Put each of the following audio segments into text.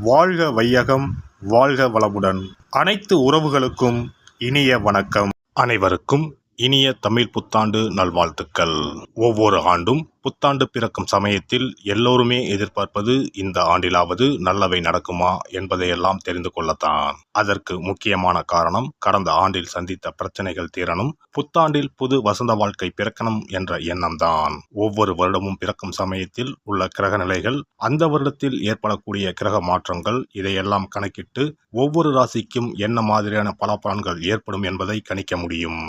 வாழ்க வையகம், வாழ்க வளமுடன். அனைத்து உறவுகளுக்கும் இனிய வணக்கம். அனைவருக்கும் இனிய தமிழ் புத்தாண்டு நல்வாழ்த்துக்கள். ஒவ்வொரு ஆண்டும் புத்தாண்டு பிறக்கும் சமயத்தில் எல்லோருமே எதிர்பார்ப்பது இந்த ஆண்டிலாவது நல்லவை நடக்குமா என்பதையெல்லாம் தெரிந்து கொள்ளத்தான். அதற்கு முக்கியமான காரணம் கடந்த ஆண்டில் சந்தித்த பிரச்சனைகள் தீரணும், புத்தாண்டில் புது வசந்த வாழ்க்கை பிறக்கணும் என்ற எண்ணம்தான். ஒவ்வொரு வருடமும் பிறக்கும் சமயத்தில் உள்ள கிரக நிலைகள், அந்த வருடத்தில் ஏற்படக்கூடிய கிரக மாற்றங்கள், இதையெல்லாம் கணக்கிட்டு ஒவ்வொரு ராசிக்கும் என்ன மாதிரியான பலாபலன்கள் ஏற்படும் என்பதை கணிக்க முடியும்.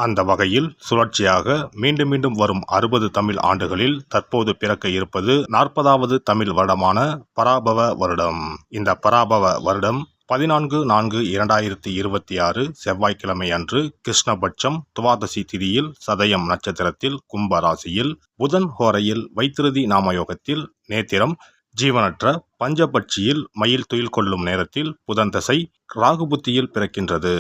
அந்த வகையில் சுழற்சியாக மீண்டும் மீண்டும் வரும் 60 தமிழ் ஆண்டுகளில் தற்போது பிறக்க இருப்பது 40வது தமிழ் வருடமான பராபவ வருடம். இந்த பராபவ வருடம் 14/4/2026 செவ்வாய்க்கிழமை அன்று கிருஷ்ணபட்சம் துவாதசி திதியில் சதயம் நட்சத்திரத்தில் கும்ப ராசியில் புதன் ஹோரையில் வைத்திருதி நாமயோகத்தில் நேத்திரம் ஜீவனற்ற பஞ்சபட்சியில் மயில் துயில் கொள்ளும் நேரத்தில் புதன் தசை ராகு புத்தியில் பிறக்கின்றது.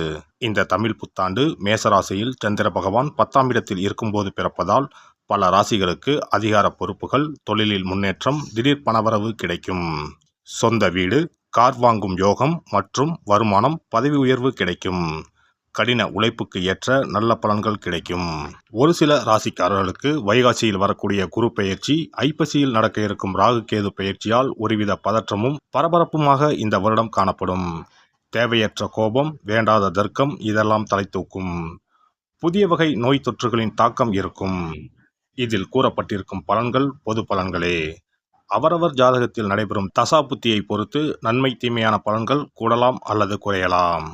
இந்த தமிழ் புத்தாண்டு மேசராசியில் சந்திர பகவான் 10ஆம் இடத்தில் இருக்கும்போது பிறப்பதால் பல ராசிகளுக்கு அதிகார பொறுப்புகள், தொழிலில் முன்னேற்றம், திடீர் பணவரவு கிடைக்கும். சொந்த வீடு, கார் வாங்கும் யோகம் மற்றும் வருமானம், பதவி உயர்வு கிடைக்கும். கடின உழைப்புக்கு ஏற்ற நல்ல பலன்கள் கிடைக்கும். ஒரு சில ராசிக்காரர்களுக்கு வைகாசியில் வரக்கூடிய குரு பெயர்ச்சி, ஐப்பசியில் நடக்க இருக்கும் ராகு கேது பெயர்ச்சியால் ஒருவித பதற்றமும் பரபரப்புமாக இந்த வருடம் காணப்படும். தேவையற்ற கோபம், வேண்டாத தர்க்கம் இதெல்லாம் தலை தூக்கும். புதிய வகை நோய் தொற்றுகளின் தாக்கம் இருக்கும். இதில் கூறப்பட்டிருக்கும் பலன்கள் பொது பலன்களே. அவரவர் ஜாதகத்தில் நடைபெறும் தசாபுத்தியை பொறுத்து நன்மை தீமையான பலன்கள் கூடலாம் அல்லது குறையலாம்.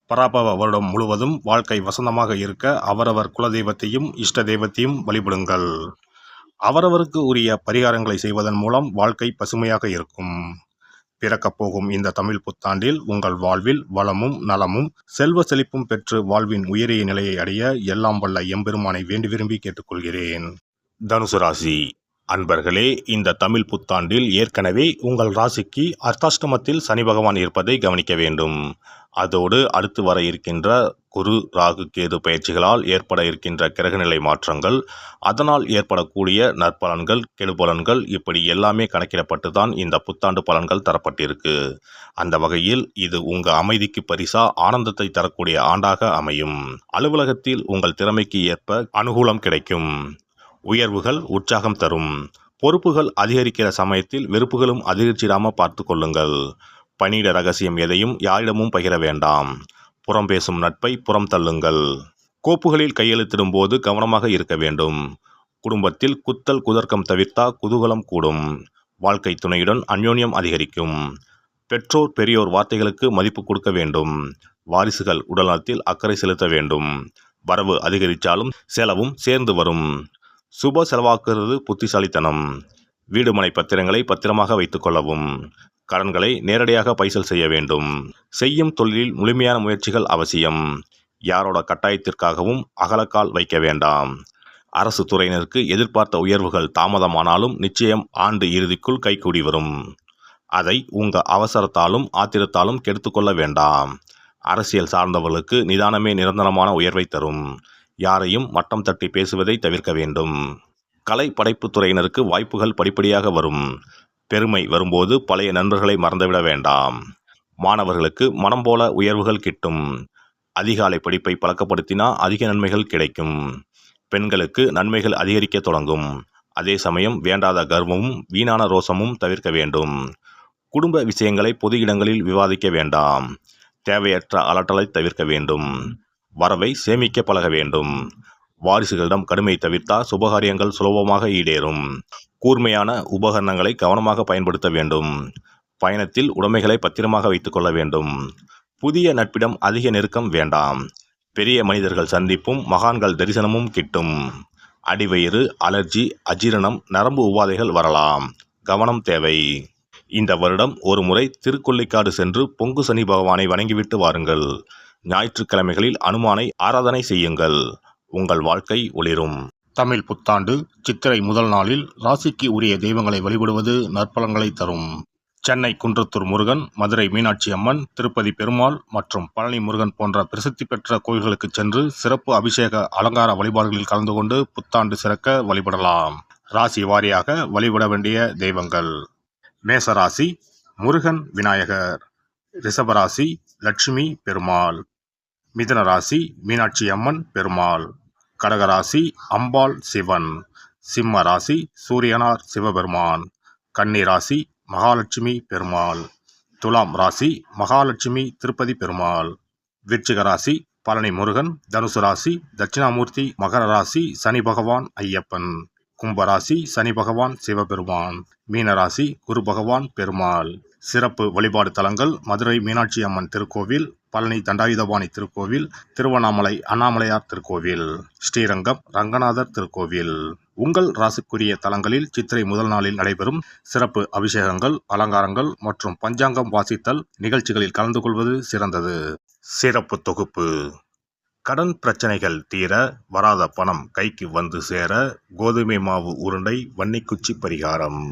பராபவ வருடம் முழுவதும் வாழ்க்கை வசந்தமாக இருக்க அவரவர் குலதெய்வத்தையும் இஷ்ட தெய்வத்தையும் வழிபடுங்கள். அவரவருக்கு உரிய பரிகாரங்களை செய்வதன் மூலம் வாழ்க்கை பசுமையாக இருக்கும். பிறக்கப் போகும் இந்த தமிழ் புத்தாண்டில் உங்கள் வாழ்வில் வளமும் நலமும் செல்வ செழிப்பும் பெற்று வாழ்வின் உயரிய நிலையை அடைய எல்லாம் வல்ல எம்பெருமானை வேண்டி விரும்பி கேட்டுக்கொள்கிறேன். தனுசு ராசி அன்பர்களே, இந்த தமிழ் புத்தாண்டில் ஏற்கனவே உங்கள் ராசிக்கு அர்த்தாஷ்டமத்தில் சனி பகவான் இருப்பதை கவனிக்க வேண்டும். அதோடு அடுத்து வர இருக்கின்ற குரு ராகு கேது பயிற்சிகளால் ஏற்பட இருக்கின்ற கிரகநிலை மாற்றங்கள், அதனால் ஏற்படக்கூடிய நற்பலன்கள், கெடுபலன்கள், இப்படி எல்லாமே கணக்கிடப்பட்டு தான் இந்த புத்தாண்டு பலன்கள் தரப்பட்டிருக்கு. அந்த வகையில் இது உங்கள் அமைதிக்கு பரிசா ஆனந்தத்தை தரக்கூடிய ஆண்டாக அமையும். அலுவலகத்தில் உங்கள் திறமைக்கு ஏற்ப அனுகூலம் கிடைக்கும். உயர்வுகள் உற்சாகம் தரும். பொறுப்புகள் அதிகரிக்கிற சமயத்தில் வெறுப்புகளும் அதிகரிச்சிடாமல் பார்த்து கொள்ளுங்கள். பணியிட ரகசியம் எதையும் யாரிடமும் பகிர வேண்டாம். புறம் பேசும் நட்பை புறம் தள்ளுங்கள். கோப்புகளில் கையெழுத்திடும் போது கவனமாக இருக்க வேண்டும். குடும்பத்தில் குத்தல் குதர்க்கம் தவிர்த்தா குதூகலம் கூடும். வாழ்க்கை துணையுடன் அந்யோன்யம் அதிகரிக்கும். பெற்றோர் பெரியோர் வார்த்தைகளுக்கு மதிப்பு கொடுக்க வேண்டும். வாரிசுகள் உடல்நலத்தில் அக்கறை செலுத்த வேண்டும். வரவு அதிகரித்தாலும் செலவும் சேர்ந்து வரும். சுப செலவாக்குறது புத்திசாலித்தனம். வீடுமனை பத்திரங்களை பத்திரமாக வைத்துக் கொள்ளவும். கடன்களை நேரடியாக பைசல் செய்ய வேண்டும். செய்யும் தொழிலில் முழுமையான முயற்சிகள் அவசியம். யாரோட கட்டாயத்திற்காகவும் அகலக்கால் வைக்க வேண்டாம். அரசு துறையினருக்கு எதிர்பார்த்த உயர்வுகள் தாமதமானாலும் நிச்சயம் ஆண்டு இறுதிக்குள் கைகூடி வரும். அதை உங்கள் அவசரத்தாலும் ஆத்திரத்தாலும் கெடுத்துக்கொள்ள வேண்டாம். அரசியல் சார்ந்தவர்களுக்கு நிதானமே நிரந்தரமான உயர்வை தரும். யாரையும் மட்டம் தட்டி பேசுவதை தவிர்க்க வேண்டும். கலை படைப்பு துறையினருக்கு வாய்ப்புகள் படிப்படியாக வரும். பெருமை வரும்போது பழைய நண்பர்களை மறந்துவிட வேண்டாம். மாணவர்களுக்கு மனம் போல உயர்வுகள் கிட்டும். அதிகாலை படிப்பை பழக்கப்படுத்தினா அதிக நன்மைகள் கிடைக்கும். பெண்களுக்கு நன்மைகள் அதிகரிக்க தொடங்கும். அதே சமயம் வேண்டாத கர்வமும் வீணான ரோசமும் தவிர்க்க வேண்டும். குடும்ப விஷயங்களை பொது இடங்களில் விவாதிக்க வேண்டாம். தேவையற்ற அலட்டலை தவிர்க்க வேண்டும். வரவை சேமிக்க பழக வேண்டும். வாரிசுகளிடம் கடுமை தவிர்த்தா சுபகாரியங்கள் சுலபமாக ஈடேறும். கூர்மையான உபகரணங்களை கவனமாக பயன்படுத்த வேண்டும். பயணத்தில் உடைமைகளை பத்திரமாக வைத்துக் கொள்ள வேண்டும். புதிய நட்பிடம் அதிக நெருக்கம் வேண்டாம். பெரிய மனிதர்கள் சந்திப்பும் மகான்கள் தரிசனமும் கிட்டும். அடிவயிறு, அலர்ஜி, அஜீரணம், நரம்பு உபாதைகள் வரலாம். கவனம் தேவை. இந்த வருடம் ஒரு முறை திருக்கொள்ளிக்காடு சென்று பொங்கு சனி பகவானை வணங்கிவிட்டு வாருங்கள். ஞாயிற்றுக்கிழமைகளில் அனுமானை ஆராதனை செய்யுங்கள். உங்கள் வாழ்க்கை ஒளிரும். தமிழ் புத்தாண்டு சித்திரை முதல் நாளில் ராசிக்கு உரிய தெய்வங்களை வழிபடுவது நற்பலன்களை தரும். சென்னை குன்றத்தூர் முருகன், மதுரை மீனாட்சி அம்மன், திருப்பதி பெருமாள் மற்றும் பழனி முருகன் போன்ற பிரசித்தி பெற்ற கோயில்களுக்கு சென்று சிறப்பு அபிஷேக அலங்கார வழிபாடுகளில் கலந்து கொண்டு புத்தாண்டு சிறக்க வழிபடலாம். ராசி வாரியாக வழிபட வேண்டிய தெய்வங்கள்: மேசராசி முருகன் விநாயகர். ரிஷபராசி லட்சுமி பெருமாள். மிதுன ராசி மீனாட்சி அம்மன் பெருமாள். கடகராசி அம்பாள் சிவன். சிம்ம ராசி சூரியனார் சிவபெருமான். கன்னி ராசி மகாலட்சுமி பெருமாள். துலாம் ராசி மகாலட்சுமி திருப்பதி பெருமாள். விருச்சிக ராசி பழனி முருகன். தனுசு ராசி தட்சிணாமூர்த்தி. மகர ராசி சனி பகவான் ஐயப்பன். கும்பராசி சனி பகவான் சிவபெருமான். மீனராசி குரு பகவான் பெருமாள். சிறப்பு வழிபாடு தலங்கள் மதுரை மீனாட்சி அம்மன் திருக்கோவில், பழனி தண்டாயுதபாணி திருக்கோவில், திருவண்ணாமலை அண்ணாமலையார் திருக்கோவில், ஸ்ரீரங்கம் ரங்கநாதர் திருக்கோவில். உங்கள் ராசிக்குரிய தலங்களில் சித்திரை முதல் நாளில் நடைபெறும் சிறப்பு அபிஷேகங்கள், அலங்காரங்கள் மற்றும் பஞ்சாங்கம் வாசித்தல் நிகழ்ச்சிகளில் கலந்து கொள்வது சிறந்தது. சிறப்பு தொகுப்பு. கடன் பிரச்சனைகள் தீர, வராத பணம் கைக்கு வந்து சேர கோதுமை மாவு உருண்டை வன்னிக்குச்சி பரிகாரம்.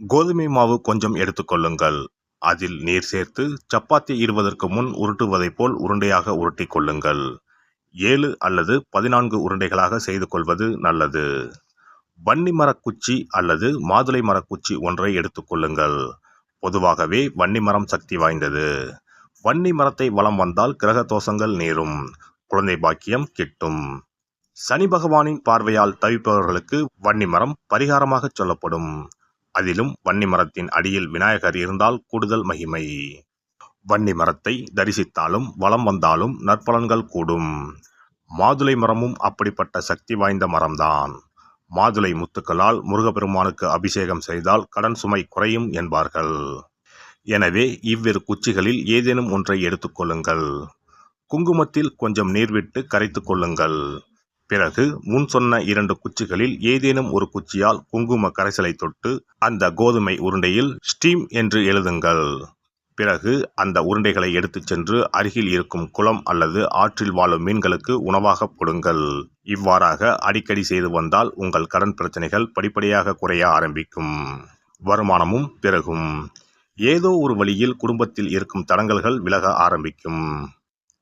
கோதுமை மாவு கொஞ்சம் எடுத்துக்கொள்ளுங்கள். அதில் நீர் சேர்த்து சப்பாத்தி இடுவதற்கு முன் உருட்டுவதை போல் உருண்டையாக உருட்டி கொள்ளுங்கள். 7 அல்லது 14 உருண்டைகளாக செய்து கொள்வது நல்லது. வன்னி மரக்குச்சி அல்லது மாதுளை மரக்குச்சி ஒன்றை எடுத்துக்கொள்ளுங்கள். பொதுவாகவே வன்னி மரம் சக்தி வாய்ந்தது. வன்னி மரத்தை வலம் வந்தால் கிரக தோஷங்கள் நீரும், குழந்தை பாக்கியம் கிட்டும். சனி பகவானின் பார்வையால் தவிப்பவர்களுக்கு வன்னி மரம் பரிகாரமாக சொல்லப்படும். அதிலும் வன்னி மரத்தின் அடியில் விநாயகர் இருந்தால் கூடுதல் மகிமை. வன்னி மரத்தை தரிசித்தாலும் வலம் வந்தாலும் நற்பலன்கள் கூடும். மாதுளை மரமும் அப்படிப்பட்ட சக்தி வாய்ந்த மரம்தான். மாதுளை முத்துக்களால் முருகப்பெருமானுக்கு அபிஷேகம் செய்தால் கடன் சுமை குறையும் என்பார்கள். எனவே இவ்விரு குச்சிகளில் ஏதேனும் ஒன்றை எடுத்துக்கொள்ளுங்கள். குங்குமத்தில் கொஞ்சம் நீர் விட்டு கரைத்து கொள்ளுங்கள். பிறகு முன் சொன்ன 2 குச்சிகளில் ஏதேனும் ஒரு குச்சியால் குங்கும கரைசலை தொட்டு அந்த கோதுமை உருண்டையில் ஸ்டீம் என்று எழுதுங்கள். பிறகு அந்த உருண்டைகளை எடுத்துச் சென்று அருகில் இருக்கும் குளம் அல்லது ஆற்றில் வாழும் மீன்களுக்கு உணவாக போடுங்கள். இவ்வாறாக அடிக்கடி செய்து வந்தால் உங்கள் கடன் பிரச்சனைகள் படிப்படியாக குறைய ஆரம்பிக்கும். வருமானமும் பெருகும். ஏதோ ஒரு வழியில் குடும்பத்தில் இருக்கும் தடங்கல்கள் விலக ஆரம்பிக்கும்.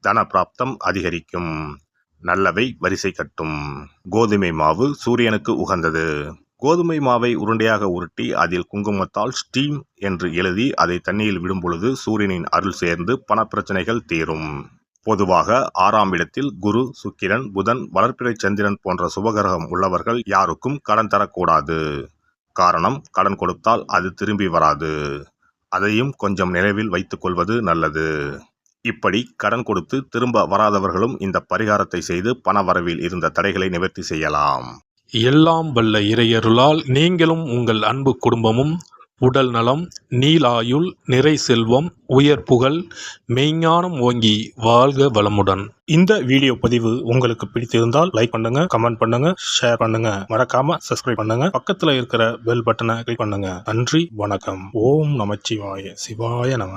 தன பிராப்தம் அதிகரிக்கும். நல்லவை வரிசை கட்டும். கோதுமை மாவு சூரியனுக்கு உகந்தது. கோதுமை மாவை உருண்டையாக உருட்டி அதில் குங்குமத்தால் ஸ்டீம் என்று எழுதி அதை தண்ணீரில் விடும் பொழுது சூரியனின் அருள் சேர்ந்து பணப்பிரச்சனைகள் தீரும். பொதுவாக 6ஆம் இடத்தில் குரு, சுக்கிரன், புதன், வளர்பிறை சந்திரன் போன்ற சுபகிரகம் உள்ளவர்கள் யாருக்கும் கடன் தரக்கூடாது. காரணம், கடன் கொடுத்தால் அது திரும்பி வராது. அதையும் கொஞ்சம் நினைவில் வைத்துக் கொள்வது நல்லது. இப்படி கடன் கொடுத்து திரும்ப வராதவர்களும் இந்த பரிகாரத்தை செய்து பண வரவில் இருந்த தடைகளை நிவர்த்தி செய்யலாம். எல்லாம் வல்ல இறையருளால் நீங்களும் உங்கள் அன்பு குடும்பமும் உடல் நலம், நீலாயுள், நிறை செல்வம், உயர் புகழ், மெய்ஞானம் ஓங்கி வாழ்க வளமுடன். இந்த வீடியோ பதிவு உங்களுக்கு பிடித்திருந்தால் லைக் பண்ணுங்க, கமெண்ட் பண்ணுங்க, ஷேர் பண்ணுங்க. மறக்காம சப்ஸ்கிரைப் பண்ணுங்க. பக்கத்துல இருக்கிற பெல் பட்டனை கிளிக் பண்ணுங்க. நன்றி, வணக்கம். ஓம் நமச்சிவாய. சிவாய நம.